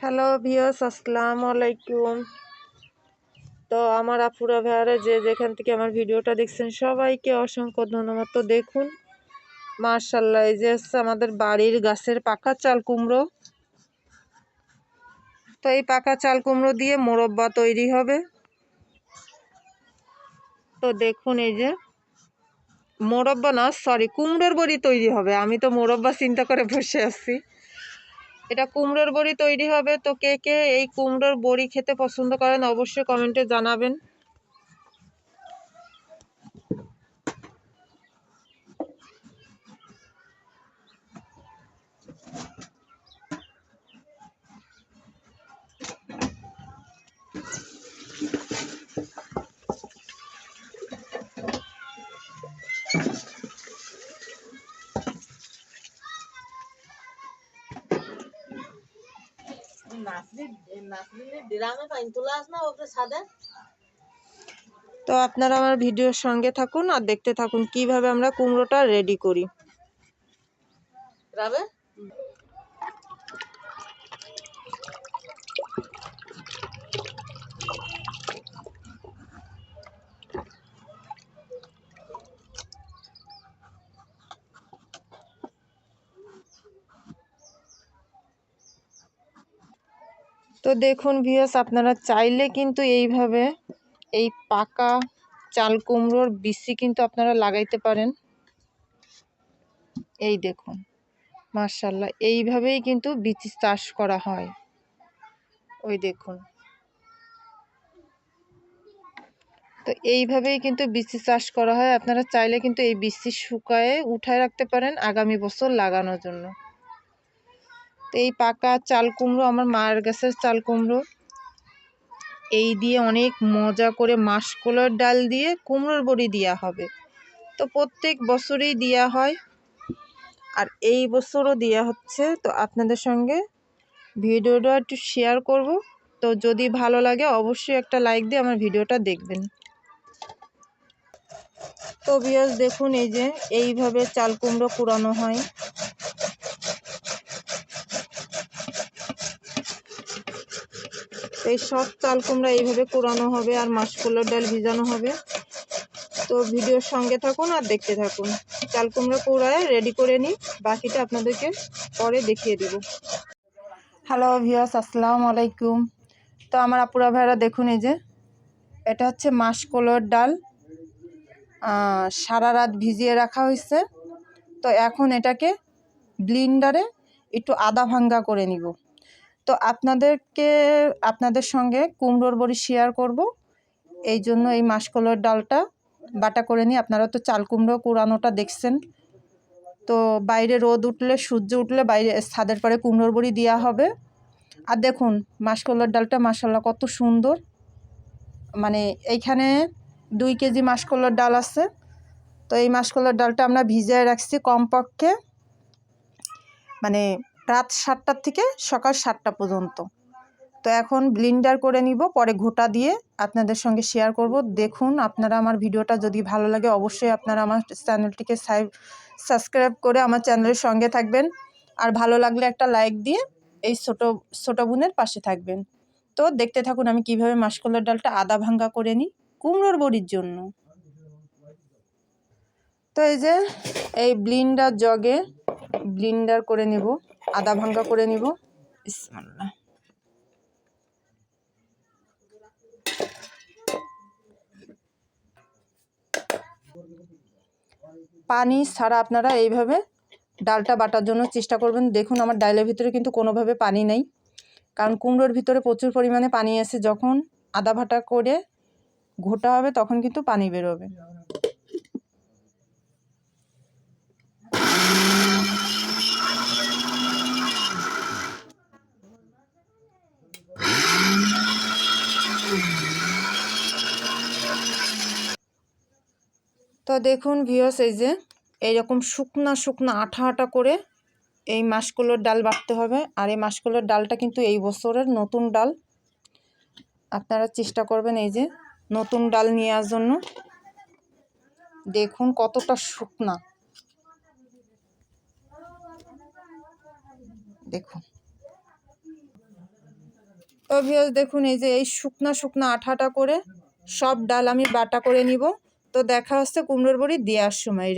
Hello viewers, আসসালামু আলাইকুম। তো আমার আপুরা ভাইয়ারা যে যেখান থেকে আমার ভিডিওটা দেখছেন সবাইকে অসংখ্য ধন্যবাদ। তো দেখুন মাশাআল্লাহ, এই যে হচ্ছে আমাদের বাড়ির গাছের পাকা চাল কুমড়ো। তো এই পাকা চাল কুমড়ো দিয়ে মোরব্বা তৈরি হবে। তো দেখুন এই যে মোরব্বা না, সরি, কুমড়োর বড়ি তৈরি হবে। আমি তো মোরব্বা চিন্তা করে বসে আছি। এটা কুমড়োর বড়ি তৈরি হবে। তো কে কে এই কুমড়োর বড়ি খেতে পছন্দ করেন অবশ্যই কমেন্টে জানাবেন। তো আপনারা আমার ভিডিওর সঙ্গে থাকুন আর দেখতে থাকুন কিভাবে আমরা কুমড়োটা রেডি করি। তো দেখুন ভিউয়ার্স, আপনারা চাইলে কিন্তু এইভাবে এই পাকা চাল কুমড়োর বিচি কিন্তু আপনারা লাগাইতে পারেন। এই দেখুন মাশাআল্লাহ, এইভাবেই কিন্তু বিচি চাষ করা হয়। ওই দেখুন, তো এইভাবেই কিন্তু বিচি চাষ করা হয়। আপনারা চাইলে কিন্তু এই বিচি শুকায়ে উঠায় রাখতে পারেন আগামী বছর লাগানোর জন্য। তো এই পাকা চাল কুমড়ো আমার মায়ের গাছের চাল কুমড়ো, এই দিয়ে অনেক মজা করে মাসকলাইর ডাল দিয়ে কুমড়োর বড়ি দেওয়া হবে। তো প্রত্যেক বছরই দেওয়া হয়, আর এই বছরও দেওয়া হচ্ছে। তো আপনাদের সঙ্গে ভিডিওটা একটু শেয়ার করব। তো যদি ভালো লাগে অবশ্যই একটা লাইক দিয়ে আমার ভিডিওটা দেখবেন। তো ভিউয়ার্স দেখুন, এই যে এইভাবে চাল কুমড়ো কুড়ানো হয়। এই সব চাল কুমড়া এইভাবে কুড়ানো হবে আর মাসকলাইর ডাল ভিজানো হবে। তো ভিডিওর সঙ্গে থাকুন আর দেখতে থাকুন। চাল কুমড়া কুড়ায় রেডি করে নিই, বাকিটা আপনাদেরকে পরে দেখিয়ে দেব। হ্যালো ভিউয়ার্স, আসসালামু আলাইকুম। তো আমার আপুরা ভাইরা দেখুন, এই যে এটা হচ্ছে মাসকলাইর ডাল, সারা রাত ভিজিয়ে রাখা হয়েছে। তো এখন এটাকে ব্লেন্ডারে একটু আদা ভাঙ্গা করে নিব। তো আপনাদের সঙ্গে কুমড়োর বড়ি শেয়ার করব, এই জন্য এই মাসকলাইর ডালটা বাটা করে নিই। আপনারা তো চাল কুমড়ো কুড়ানোটা দেখছেন। তো বাইরে রোদ উঠলে, সূর্য উঠলে বাইরে ছাদের পরে কুমড়োর বড়ি দেওয়া হবে। আর দেখুন মাসকলাইর ডালটা মাশাআল্লাহ কত সুন্দর। মানে এইখানে 2 কেজি মাসকলাইর ডাল আছে। তো এই মাসকলাইর ডালটা আমরা ভিজিয়ে রাখছি কমপক্ষে মানে রাত 7টা থেকে সকাল 7টা পর্যন্ত। তো এখন ব্লেন্ডার করে নিব, পরে ঘোটা দিয়ে আপনাদের সঙ্গে শেয়ার করব। দেখুন আপনারা আমার ভিডিওটা যদি ভালো লাগে অবশ্যই আপনারা আমার চ্যানেলটিকে সাবস্ক্রাইব করে আমার চ্যানেলের সঙ্গে থাকবেন। আর ভালো লাগলে একটা লাইক দিয়ে এই ছোট বোনের পাশে থাকবেন। তো দেখতে থাকুন আমি কিভাবে মাসকলাইর ডালটা আদা ভাঙ্গা করে নিই কুমড়োর বড়ির জন্য। তো এই যে এই ব্লেন্ডার জগে ব্লেন্ডার করে নিব, আদা ভাঙ্গা করে নিব। বিসমিল্লাহ। পানি ছাড়া আপনারা এইভাবে ডালটা বাটার জন্য চেষ্টা করবেন। দেখুন আমার ডালের ভিতরে কিন্তু কোনোভাবে পানি নেই, কারণ কুমড়োর ভিতরে প্রচুর পরিমাণে পানি আছে। যখন আদা ভাটা করে ঘোটা হবে তখন কিন্তু পানি বেরোবে। তো দেখুন ভিউয়ার্স, এই যে এইরকম শুকনা শুকনা আঠা আঠা করে এই মাসকলাইর ডাল বাটতে হবে। আর এই মাসকলাইর ডালটা কিন্তু এই বছরের নতুন ডাল। আপনারা চেষ্টা করবেন এই যে নতুন ডাল নেওয়ার জন্য। দেখুন কতটা শুকনা, দেখুন। তো ভিউয়ার্স দেখুন এই যে এই শুকনা শুকনা আঠাটা করে সব ডাল আমি বাটা করে নিব। তো দেখা হচ্ছে কুমড়োর বড়ি দেওয়ার সময়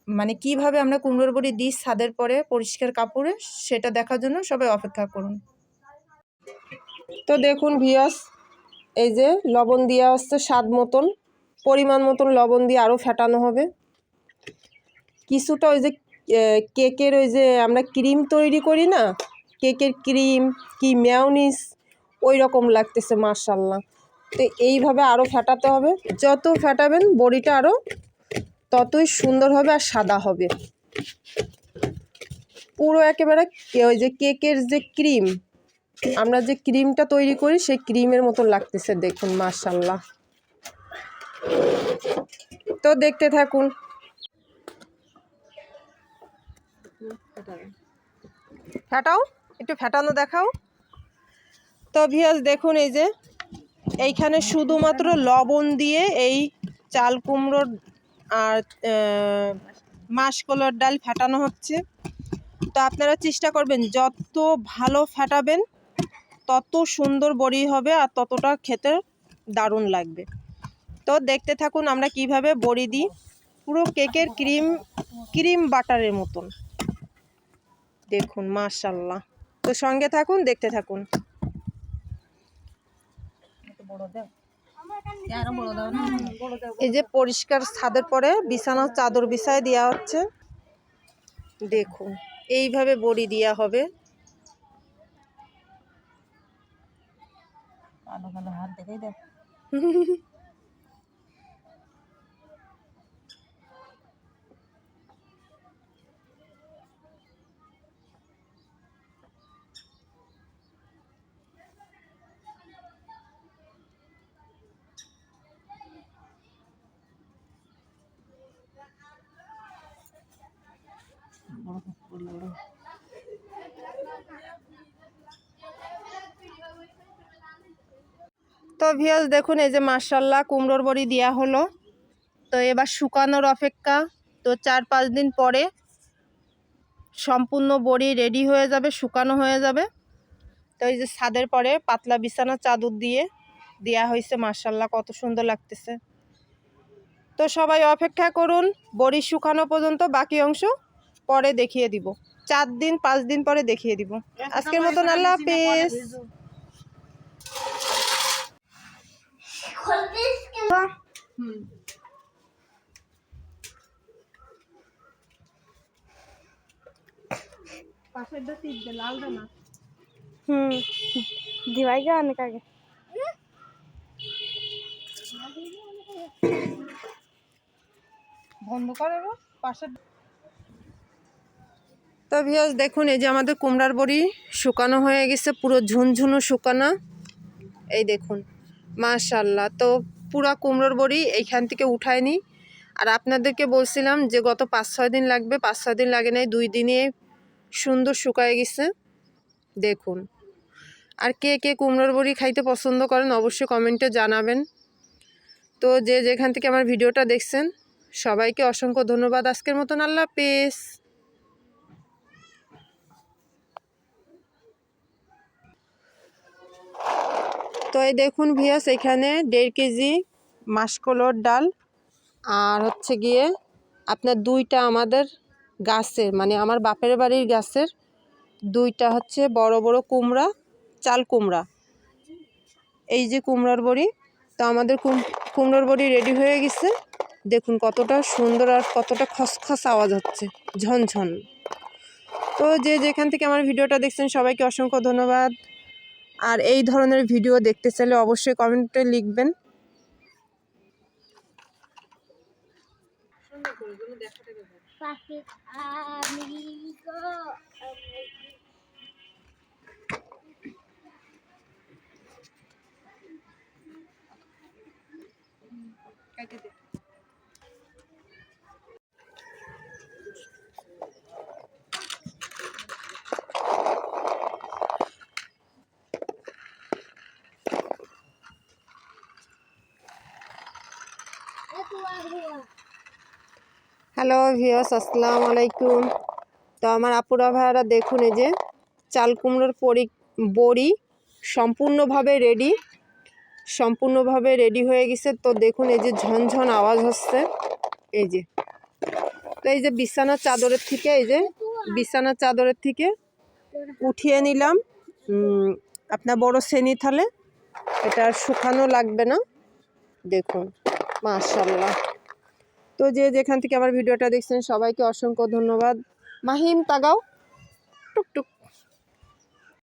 মানে কিভাবে আমরা কুমড়োর বড়ি দিই ছাদের পরে পরিষ্কার কাপড়ে, সেটা দেখার জন্য সবাই অপেক্ষা করুন। তো দেখুন ভিউয়ার্স এই যে লবণ দেওয়া হচ্ছে স্বাদ মতন, পরিমাণ মতন লবণ দিয়ে আরও ফেটানো হবে। কিছুটা ওই যে কেকের ওই যে আমরা ক্রিম তৈরি করি না, কেকের ক্রিম কি মেয়োনিজ ওই রকম লাগতেছে মাশাআল্লাহ। তো এইভাবে আরও ফেটাতে হবে, যত ফেটাবেন বড়িটা আরও ততই সুন্দর হবে আর সাদা হবে। পুরো একেবারে ওই যে কেকের যে ক্রিম, আমরা যে ক্রিমটা তৈরি করি সেই ক্রিমের মতো লাগতেছে দেখুন মাশাআল্লাহ। তো দেখতে থাকুন। ফেটাও, একটু ফেটানো দেখাও। তো ভিউয়ার্স দেখুন এই যে এইখানে শুধুমাত্র লবণ দিয়ে এই চাল কুমড়োর আর মাসকলাইর ডাল ফেটানো হচ্ছে। তো আপনারা চেষ্টা করবেন যত ভালো ফেটাবেন তত সুন্দর বড়ি হবে আর ততটা খেতে দারুণ লাগবে। তো দেখতে থাকুন আমরা কিভাবে বড়ি দিই, পুরো কেকের ক্রিম বাটারের মতন দেখুন মাশাআল্লাহ। তো সঙ্গে থাকুন, দেখতে থাকুন। এই যে পরিষ্কার ছাদের পরে বিছানার চাদর বিছায় দেওয়া হচ্ছে দেখুন, এইভাবে বড়ি দেওয়া হবে। তো ভিউয়ার্স দেখুন এই যে মাশাআল্লাহ কুমড়োর বড়ি দেওয়া হলো। তো এবার শুকানোর অপেক্ষা। তো 4-5 দিন পরে সম্পূর্ণ বড়ি রেডি হয়ে যাবে, শুকানো হয়ে যাবে। তো এই যে ছাদের পরে পাতলা বিছানার চাদর দিয়ে দেওয়া হয়েছে মাশাআল্লাহ, কত সুন্দর লাগতেছে। তো সবাই অপেক্ষা করুন বড়ি শুকানো পর্যন্ত, বাকি অংশ পরে দেখিয়ে দিব। 4-5 দিন পরে দেখিয়ে দিব। আজকের মতন আল্লাহ হাফেজ। दिवाई का आने का বন্ধ করে পাশে। তো ভিউয়ার্স দেখুন এই যে আমাদের কুমড়ার বড়ি শুকানো হয়ে গেছে, পুরো ঝুনঝুনো শুকানো। এই দেখুন মাশাআল্লাহ। তো পুরা কুমড়োর বড়ি এইখান থেকে উঠায়নি। আর আপনাদেরকে বলছিলাম যে গত 5-6 দিন লাগবে, 5-6 দিন লাগে নাই, 2 দিনে সুন্দর শুকায় গেছে দেখুন। আর কে কে কুমড়োর বড়ি খাইতে পছন্দ করেন অবশ্যই কমেন্টে জানাবেন। তো যে যেখান থেকে আমার ভিডিওটা দেখছেন সবাইকে অসংখ্য ধন্যবাদ। আজকের মতন আল্লাহ হাফেজ। তো এই দেখুন ভিউয়ার্স এখানে 1.5 কেজি মাসকলাইর ডাল আর হচ্ছে গিয়ে আপনার 2টা আমাদের গাছের মানে আমার বাপের বাড়ির গাছের 2টা হচ্ছে বড় বড় কুমড়া, চাল কুমড়া। এই যে কুমড়ার বড়ি। তো আমাদের কুমড়োর বড়ি রেডি হয়ে গেছে দেখুন, কতটা সুন্দর আর কতটা খসখস আওয়াজ হচ্ছে, ঝনঝন। তো যে যেখান থেকে আমার ভিডিওটা দেখছেন সবাইকে অসংখ্য ধন্যবাদ। আর এই ধরনের ভিডিও দেখতে চাইলে অবশ্যই কমেন্টে লিখবেন। হ্যালো ভিউয়ার্স আসসালামু আলাইকুম। তো আমার আপুরা ভাইয়ারা দেখুন এই যে চাল কুমড়োর বড়ি সম্পূর্ণভাবে রেডি হয়ে গেছে। তো দেখুন এই যে ঝনঝন আওয়াজ হচ্ছে, এই যে। তো এই যে বিছানার চাদরের থেকে উঠিয়ে নিলাম আপনার বড় শ্রেণী থালে। এটা আর শুকানো লাগবে না, দেখুন মাশাআল্লাহ। তো যে যেখান থেকে আমার ভিডিওটা দেখছেন সবাইকে অসংখ্য ধন্যবাদ। মাহিম তাগাও টুকটুক।